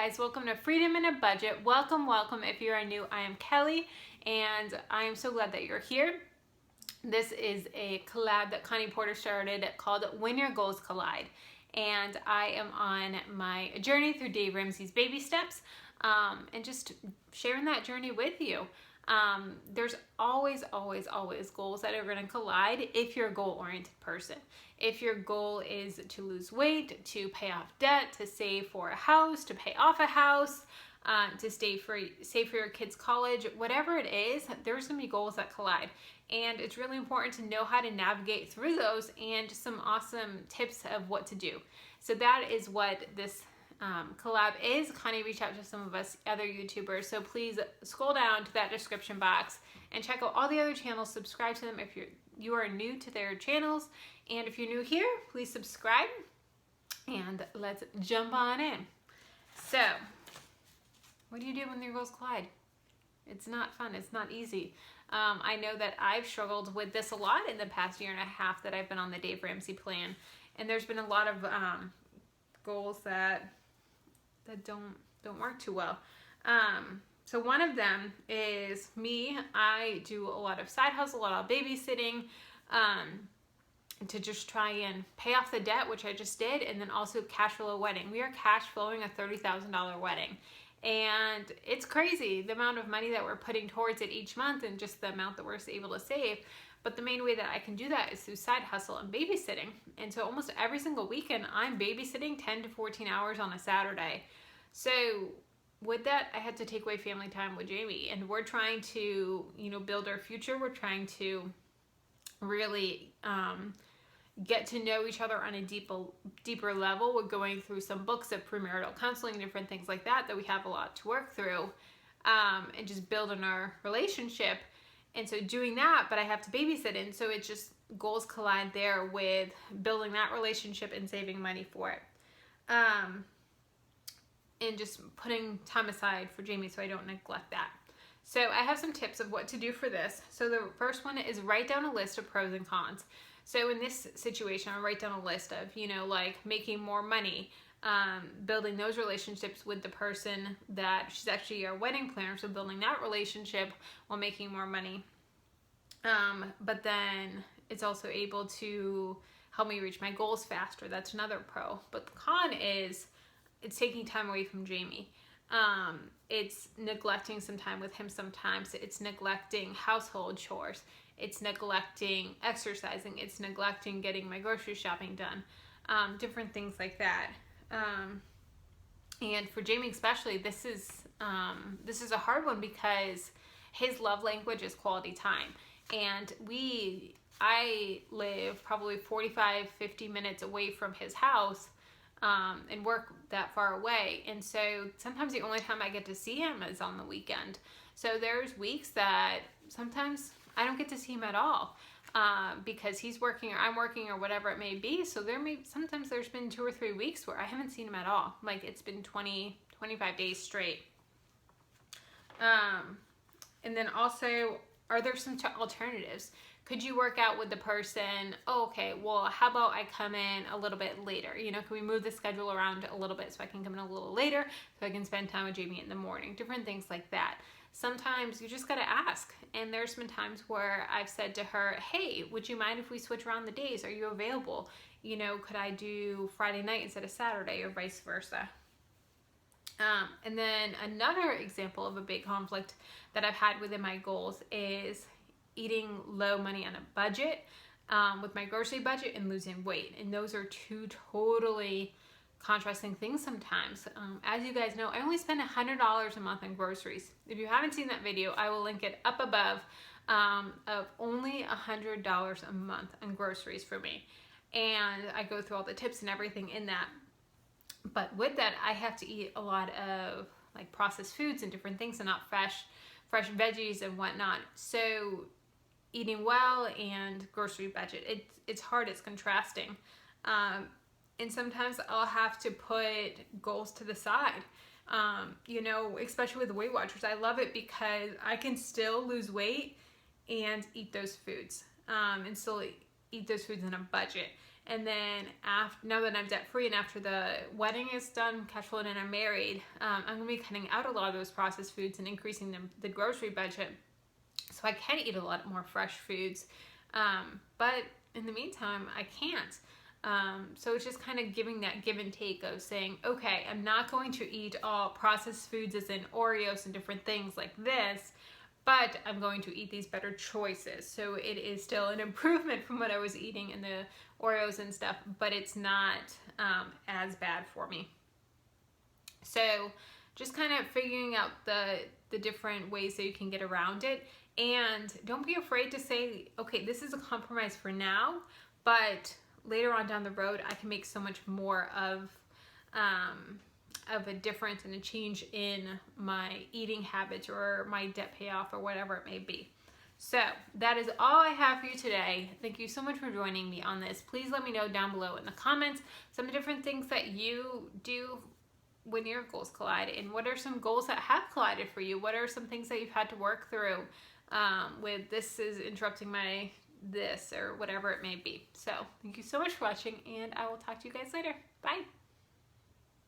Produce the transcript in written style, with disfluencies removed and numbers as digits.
guys, welcome to Freedom in a Budget. Welcome. If you are new, I am Kelly and I am so glad that you're here. This is a collab that Connie Porter started called When Your Goals Collide, and I am on my journey through Dave Ramsey's baby steps and just sharing that journey with you. There's always goals that are going to collide if you're a goal-oriented person. If your goal is to lose weight, to pay off debt, to save for a house, to pay off a house, to save for your kids' college, whatever it is, there's going to be goals that collide. And it's really important to know how to navigate through those and just some awesome tips of what to do. So that is what this collab is. Connie reached out to some of us other YouTubers, so please scroll down to that description box and check out all the other channels. Subscribe to them if you are new to their channels, and if you're new here, please subscribe, and let's jump on in. So what do you do when your goals collide? It's not fun. It's not easy. I know that I've struggled with this a lot in the past year and a half that I've been on the Dave Ramsey plan, and there's been a lot of goals that don't work too well. So one of them is me. I do a lot of side hustle, a lot of babysitting, to just try and pay off the debt, which I just did, and then also cash flow a wedding. We are cash flowing a $30,000 wedding. And it's crazy the amount of money that we're putting towards it each month and just the amount that we're able to save. But the main way that I can do that is through side hustle and babysitting. And so almost every single weekend, I'm babysitting 10 to 14 hours on a Saturday. So with that, I had to take away family time with Jamie. And we're trying to, build our future. We're trying to really get to know each other on a deeper level. We're going through some books of premarital counseling, different things like that we have a lot to work through, and just building our relationship. And so doing that, but I have to babysit, and so it just goals collide there with building that relationship and saving money for it, and just putting time aside for Jamie so I don't neglect that. So I have some tips of what to do for this. So the first one is write down a list of pros and cons. So in this situation, I write down a list of, like making more money, building those relationships with the person that she's actually our wedding planner. So building that relationship while making more money. But then it's also able to help me reach my goals faster. That's another pro. But the con is it's taking time away from Jamie. It's neglecting some time with him sometimes. It's neglecting household chores. It's neglecting exercising. It's neglecting getting my grocery shopping done. Different things like that. And for Jamie especially, this is a hard one because his love language is quality time. And I live probably 45-50 minutes away from his house, and work that far away. And so sometimes the only time I get to see him is on the weekend. So there's weeks that sometimes I don't get to see him at all, because he's working or I'm working or whatever it may be. So sometimes there's been 2 or 3 weeks where I haven't seen him at all. Like it's been 20-25 days straight. And then also, are there some alternatives? Could you work out with the person? Oh, okay, well, how about I come in a little bit later? Can we move the schedule around a little bit so I can come in a little later so I can spend time with Jamie in the morning? Different things like that. Sometimes you just got to ask. And there's been times where I've said to her, hey, would you mind if we switch around the days? Are you available? Could I do Friday night instead of Saturday, or vice versa? And then another example of a big conflict that I've had within my goals is eating low money on a budget, with my grocery budget and losing weight. And those are two totally contrasting things sometimes. As you guys know, I only spend $100 a month on groceries. If you haven't seen that video, I will link it up above, of only $100 a month on groceries for me. And I go through all the tips and everything in that. But with that, I have to eat a lot of like processed foods and different things, and not fresh veggies and whatnot. So eating well and grocery budget, it's hard, it's contrasting. And sometimes I'll have to put goals to the side, especially with the Weight Watchers. I love it because I can still lose weight and eat those foods, and still eat those foods on a budget. And then now that I'm debt free and after the wedding is done, cash flowed, and I'm married, I'm going to be cutting out a lot of those processed foods and increasing the grocery budget so I can eat a lot more fresh foods. But in the meantime, I can't. So it's just kind of giving that give and take of saying, okay, I'm not going to eat all processed foods as in Oreos and different things like this, but I'm going to eat these better choices. So it is still an improvement from what I was eating in the Oreos and stuff, but it's not as bad for me. So just kind of figuring out the different ways that you can get around it. And don't be afraid to say, okay, this is a compromise for now, but later on down the road, I can make so much more of a difference and a change in my eating habits or my debt payoff or whatever it may be. So that is all I have for you today. Thank you so much for joining me on this. Please let me know down below in the comments some different things that you do when your goals collide, and what are some goals that have collided for you. What are some things that you've had to work through with this is interrupting my this or whatever it may be. So thank you so much for watching, and I will talk to you guys later. Bye.